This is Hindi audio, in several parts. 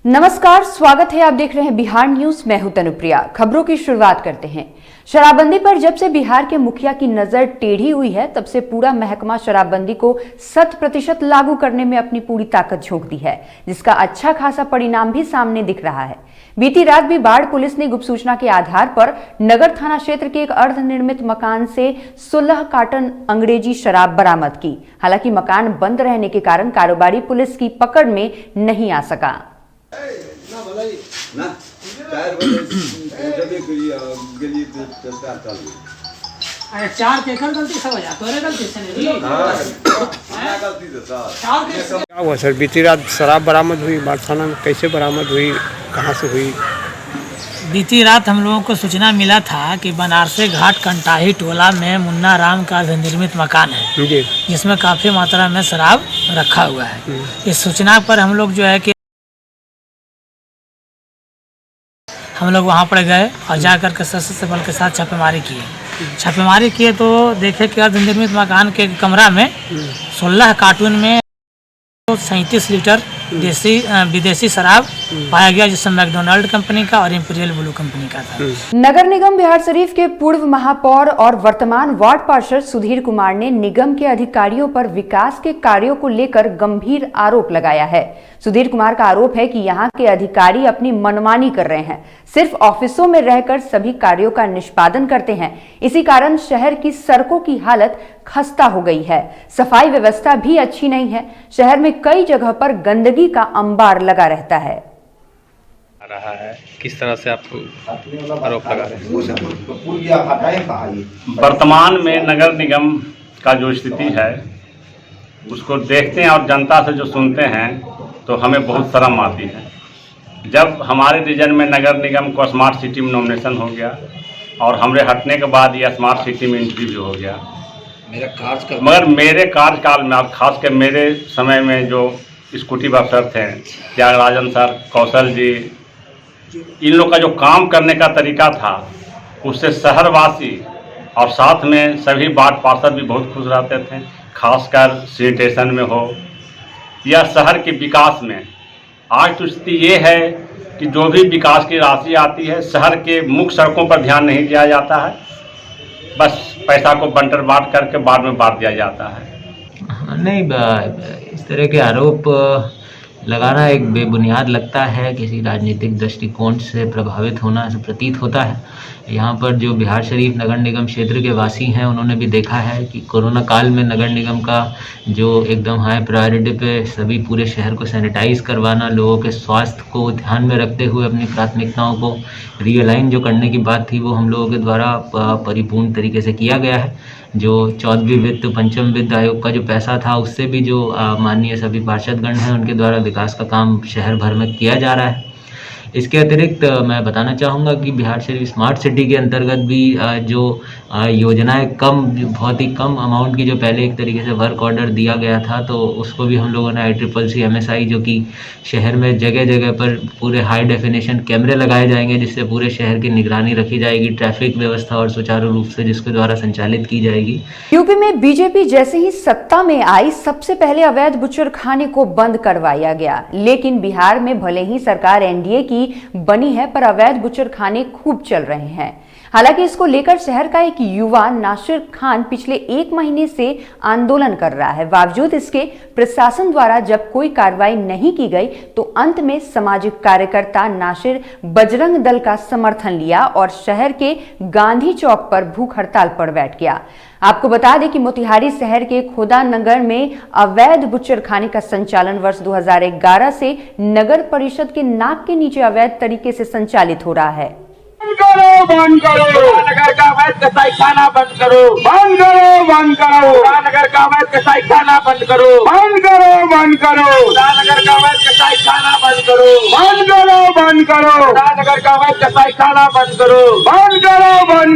नमस्कार, स्वागत है। आप देख रहे हैं बिहार न्यूज। मैं हूं तनुप्रिया। खबरों की शुरुआत करते हैं। शराबबंदी पर जब से बिहार के मुखिया की नजर टेढ़ी हुई है, तब से पूरा महकमा शराबबंदी को 100% लागू करने में अपनी पूरी ताकत झोंक दी है, जिसका अच्छा खासा परिणाम भी सामने दिख रहा है। बीती रात भी बाढ़ पुलिस ने गुप्त सूचना के आधार पर नगर थाना क्षेत्र के एक अर्धनिर्मित मकान से 16 कार्टन अंग्रेजी शराब बरामद की। हालांकि मकान बंद रहने के कारण कारोबारी पुलिस की पकड़ में नहीं आ सका। क्या हुआ सर? बीती रात शराब बरामद हुई बाढ़ थाना में, कैसे बरामद हुई, कहाँ से हुई? बीती रात हम लोगों को सूचना मिला था कि बनारसी घाट कंटाही टोला में मुन्ना राम का निर्मित मकान है जी, जिसमें काफ़ी मात्रा में शराब रखा हुआ है। इस सूचना पर हम लोग जो है कि हम लोग वहाँ पर गए और जाकर के सशस्त्र बल के साथ छापेमारी किए तो देखे कि अर्धनिर्मित मकान के कमरा में 16 कार्टून में 37 लीटर विदेशी शराब पाया गया, जिसमें मैकडोनाल्ड कंपनी का और इंपीरियल ब्लू कंपनी का था। नगर निगम बिहार शरीफ के पूर्व महापौर और वर्तमान वार्ड पार्षद सुधीर कुमार ने निगम के अधिकारियों पर विकास के कार्यों को लेकर गंभीर आरोप लगाया है। सुधीर कुमार का आरोप है कि यहां के अधिकारी अपनी मनमानी कर रहे हैं, सिर्फ ऑफिसों में रहकर सभी कार्यों का निष्पादन करते हैं। इसी कारण शहर की सड़कों की हालत खस्ता हो गई है। सफाई व्यवस्था भी अच्छी नहीं है। शहर में कई जगह पर गंदगी का अंबार लगा रहता है। रहा है किस तरह से आपको आरोप लगा रहे हैं? वर्तमान में नगर निगम का जो स्थिति है उसको देखते हैं और जनता से जो सुनते हैं तो हमें बहुत शर्म आती है। जब हमारे रीजन में नगर निगम को स्मार्ट सिटी में नॉमिनेशन हो गया और हमरे हटने के बाद ये स्मार्ट सिटी में एंट्री भी हो गया, मगर मेरे कार्यकाल में, आप खास कर मेरे समय में जो स्कूटी अफसर थे, त्यागराजन सर, कौशल जी, इन लोग का जो काम करने का तरीका था उससे शहरवासी और साथ में सभी वार्ड पार्षद भी बहुत खुश रहते थे। खासकर सैनिटेशन में हो या शहर के विकास में। आज तो स्थिति ये है कि जो भी विकास की राशि आती है शहर के मुख्य सड़कों पर ध्यान नहीं दिया जाता है, बस पैसा को बंटर बांट करके बाद में बांट दिया जाता है। नहीं, इस तरह के आरोप लगाना एक बेबुनियाद लगता है, किसी राजनीतिक दृष्टिकोण से प्रभावित होना से प्रतीत होता है। यहाँ पर जो बिहार शरीफ नगर निगम क्षेत्र के वासी हैं उन्होंने भी देखा है कि कोरोना काल में नगर निगम का जो एकदम हाई प्रायोरिटी पे सभी पूरे शहर को सैनिटाइज करवाना, लोगों के स्वास्थ्य को ध्यान में रखते हुए अपनी प्राथमिकताओं को रियलाइन जो करने की बात थी वो हम लोगों के द्वारा परिपूर्ण तरीके से किया गया है। जो 14वीं वित्त पंचम वित्त आयोग का जो पैसा था उससे भी जो माननीय सभी पार्षदगण हैं उनके द्वारा विकास का काम शहर भर में किया जा रहा है। इसके अतिरिक्त मैं बताना चाहूँगा कि बिहार शरीफ स्मार्ट सिटी के अंतर्गत भी जो योजनाएं बहुत ही कम अमाउंट की जो पहले एक तरीके से वर्क ऑर्डर दिया गया था, तो उसको भी हम लोगों ने ICCC MSI जो कि शहर में जगह जगह पर पूरे हाई डेफिनेशन कैमरे लगाए जाएंगे जिससे पूरे शहर की निगरानी रखी जाएगी, ट्रैफिक व्यवस्था और सुचारू रूप से जिसके द्वारा संचालित की जाएगी। यूपी में बीजेपी जैसे ही सत्ता में आई, सबसे पहले अवैध बुचड़खाने को बंद करवाया गया। लेकिन बिहार में भले ही सरकार NDA की बनी है, पर अवैध बुचड़खाने खूब चल रहे हैं। हालांकि इसको लेकर शहर का एक युवा नासिर खान पिछले 1 महीने से आंदोलन कर रहा है। बावजूद इसके प्रशासन द्वारा जब कोई कार्रवाई नहीं की गई तो अंत में सामाजिक कार्यकर्ता नासिर बजरंग दल का समर्थन लिया और शहर के गांधी चौक पर भूख हड़ताल पर बैठ गया। आपको बता दें कि मोतिहारी शहर के खोदा नगर में अवैध बुचड़खाने का संचालन वर्ष 2011 से नगर परिषद के नाक के नीचे अवैध तरीके से संचालित हो रहा है। बंद करो नगर का अवैध कसाईखाना बंद करो, बंद करो नगर का अवैध कसाईखाना बंद करो, बंद करो नगर का अवैध कसाईखाना बंद करो, बंद करो नगर का अवैध कसाईखाना बंद करो, बंद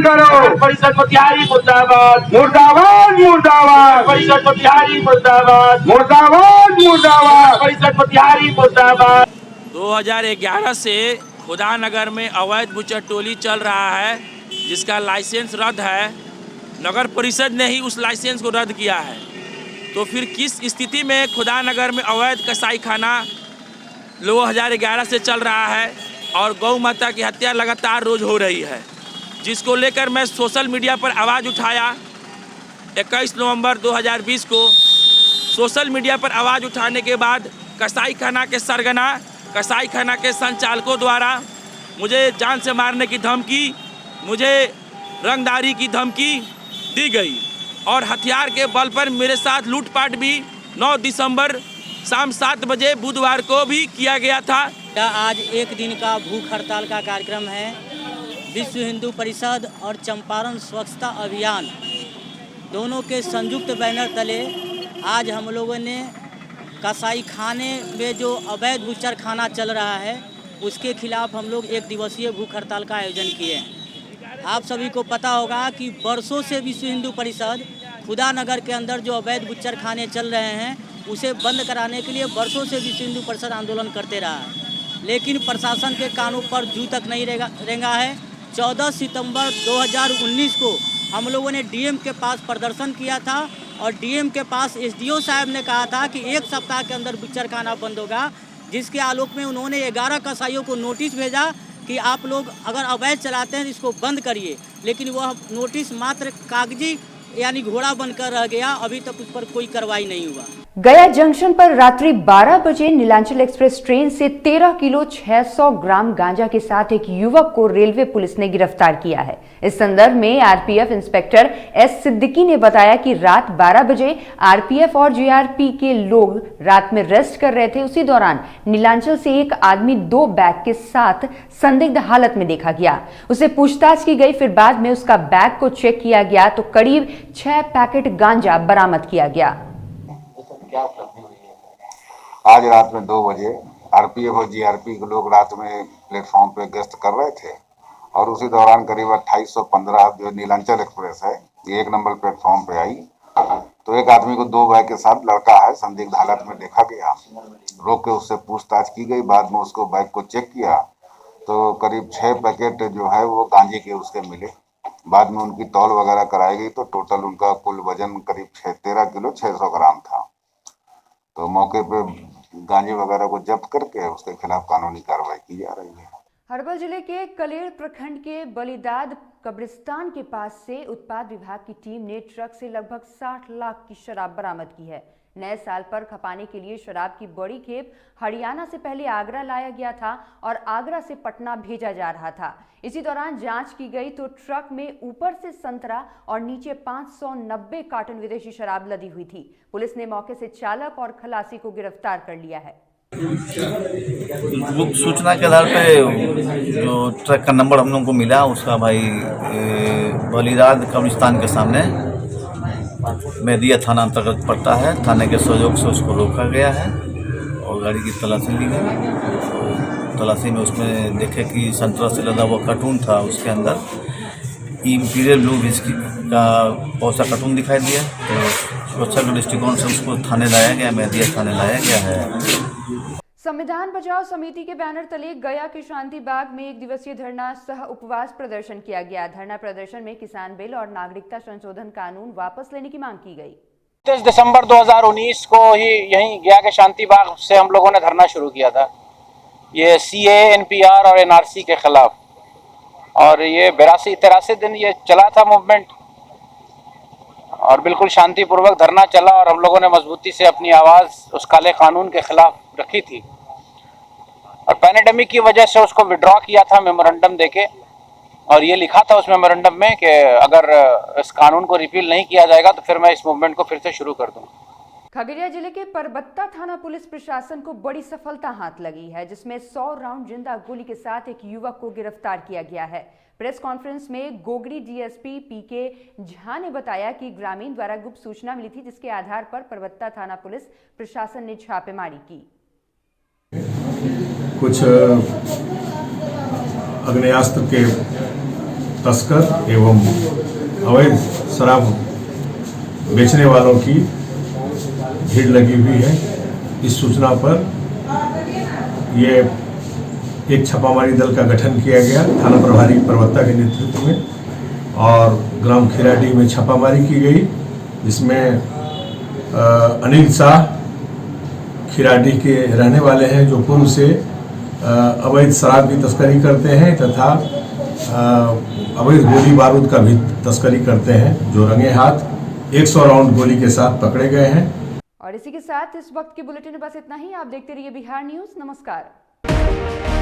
करो परिषद मोतिहारी मुर्दाबाद, परिषद मोतिहारी मुर्दाबाद, परिषद मोतिहारी मुर्दाबाद। 2011 से खुदा नगर में अवैध बुचड़ टोली चल रहा है जिसका लाइसेंस रद्द है। नगर परिषद ने ही उस लाइसेंस को रद्द किया है। तो फिर किस स्थिति में खुदा नगर में अवैध कसाईखाना 2011 से चल रहा है और गौ माता की हत्या लगातार रोज हो रही है, जिसको लेकर मैं सोशल मीडिया पर आवाज़ उठाया। 21 नवंबर 2020 को सोशल मीडिया पर आवाज़ उठाने के बाद कसाई खाना के सरगना, कसाई खाना के संचालकों द्वारा मुझे जान से मारने की धमकी, मुझे रंगदारी की धमकी दी गई और हथियार के बल पर मेरे साथ लूटपाट भी 9 दिसंबर शाम 7 बजे बुधवार को भी किया गया था। आज एक दिन का भूख हड़ताल का कार्यक्रम है। विश्व हिंदू परिषद और चंपारण स्वच्छता अभियान दोनों के संयुक्त बैनर तले आज हम लोगों ने कसाई खाने में जो अवैध बूचर खाना चल रहा है उसके खिलाफ हम लोग 1 दिवसीय भूख हड़ताल का आयोजन किए हैं। आप सभी को पता होगा कि वर्षों से विश्व हिंदू परिषद खुदा नगर के अंदर जो अवैध बूचर खाने चल रहे हैं उसे बंद कराने के लिए वर्षों से विश्व हिंदू परिषद आंदोलन करते रहा है, लेकिन प्रशासन के कानों पर जू तक नहीं रेंगा है। 14 सितंबर 2019 को हम लोगों ने डीएम के पास प्रदर्शन किया था और डीएम के पास एसडीओ साहब ने कहा था कि 1 सप्ताह के अंदर बूचर खाना बंद होगा, जिसके आलोक में उन्होंने 11 कसाईयों को नोटिस भेजा कि आप लोग अगर अवैध चलाते हैं इसको बंद करिए, लेकिन वह नोटिस मात्र कागजी यानी घोड़ा बनकर रह गया। अभी तक उस पर कोई कार्रवाई नहीं हुआ। गया जंक्शन पर रात्रि 12 बजे नीलांचल एक्सप्रेस ट्रेन से 13 किलो 600 ग्राम गांजा के साथ एक युवक को रेलवे पुलिस ने गिरफ्तार किया है। इस संदर्भ में आरपीएफ इंस्पेक्टर एस सिद्दीकी ने बताया कि रात 12 बजे आरपीएफ और जीआरपी के लोग रात में रेस्ट कर रहे थे। उसी दौरान नीलांचल से एक आदमी 2 बैग के साथ संदिग्ध हालत में देखा गया। उसे पूछताछ की गई, फिर बाद में उसका बैग को चेक किया गया तो करीब 6 पैकेट गांजा बरामद किया गया। आज रात में 2 बजे आरपीएफ और जीआरपी के लोग रात में प्लेटफॉर्म पे गश्त कर रहे थे और उसी दौरान करीब 2815 जो नीलांचल एक्सप्रेस है ये 1 नंबर प्लेटफॉर्म पे आई तो एक आदमी को 2 बैग के साथ लड़का है संदिग्ध हालत में देखा गया। रोक के उससे पूछताछ की गई, बाद में उसको बैग को चेक किया तो करीब 6 पैकेट जो है वो गांजे के उसके मिले। बाद में उनकी तौल वगैरह कराई गई तो टोटल उनका कुल वजन करीब 13 किलो 600 ग्राम था। तो मौके पे गांजे वगैरह को जब्त करके उसके खिलाफ कानूनी कार्रवाई की जा रही है। हरबल जिले के कलेर प्रखंड के बलिदाद कब्रिस्तान के पास से उत्पाद विभाग की टीम ने ट्रक से लगभग 60 लाख की शराब बरामद की है। नए साल पर खपाने के लिए शराब की बड़ी खेप हरियाणा से पहले आगरा लाया गया था और आगरा से पटना भेजा जा रहा था। इसी दौरान जांच की गई तो ट्रक में ऊपर से संतरा और नीचे 590 कार्टन विदेशी शराब लदी हुई थी। पुलिस ने मौके से चालक और खलासी को गिरफ्तार कर लिया है। सूचना के आधार पे जो ट्रक का नंबर हम लोगों को मिला उसका भाई बलिदाद कब्रिस्तान के सामने मेदिया थाना अंतर्गत पड़ता है। थाने के सहयोग से उसको रोका गया है और गाड़ी की तलाशी ली गई। तलाशी में उसमें देखे कि संतरा से लदा हुआ कार्टून था, उसके अंदर इंपीरियल ब्लू विस्की का बहुत सा कार्टून दिखाई दिया तो सुरक्षा के दृष्टिकोण से उसको थाने लाया गया, मेदिया थाने लाया गया है। संविधान बचाओ समिति के बैनर तले गया के शांति बाग में 1 दिवसीय धरना सह उपवास प्रदर्शन किया गया। धरना प्रदर्शन में किसान बिल और नागरिकता संशोधन कानून वापस लेने की मांग की गई। 30 दिसंबर 2019 को ही यहीं गया के शांति बाग से हम लोगों ने धरना शुरू किया था, ये सीए, एनपीआर और एनआरसी के खिलाफ, और ये 82-83 दिन ये चला था मूवमेंट और बिल्कुल शांतिपूर्वक धरना चला और हम लोगों ने मजबूती से अपनी आवाज़ उस काले कानून के खिलाफ रखी थी और पैंडेमिक की वजह से उसको विड्रॉ किया था मेमोरेंडम देके, और ये लिखा था उस मेमोरेंडम में कि अगर इस कानून को रिपील नहीं किया जाएगा तो फिर मैं इस मूवमेंट को फिर से शुरू कर दूंगा। खगड़िया जिले के परबत्ता थाना पुलिस प्रशासन को बड़ी सफलता हाथ लगी है, जिसमें 100 राउंड जिंदा गोली के साथ एक युवक को गिरफ्तार किया गया है। प्रेस कॉन्फ्रेंस में गोगरी डीएसपी पीके झा ने बताया कि ग्रामीण द्वारा गुप्त सूचना मिली थी, जिसके आधार पर परबत्ता थाना पुलिस प्रशासन ने छापेमारी की। कुछ आग्नेयास्त्र के तस्कर एवं अवैध शराब बेचने वालों की भीड़ लगी हुई है। इस सूचना पर ये एक छापामारी दल का गठन किया गया थाना प्रभारी परबत्ता के नेतृत्व में, और ग्राम खिराडी में छापामारी की गई, जिसमें अनिल शाह खिराडी के रहने वाले हैं, जो पूर्व से अवैध शराब की तस्करी करते हैं तथा अवैध गोली बारूद का भी तस्करी करते हैं, जो रंगे हाथ 100 राउंड गोली के साथ पकड़े गए हैं। और इसी के साथ इस वक्त के बुलेटिन में बस इतना ही। आप देखते रहिए बिहार न्यूज। नमस्कार।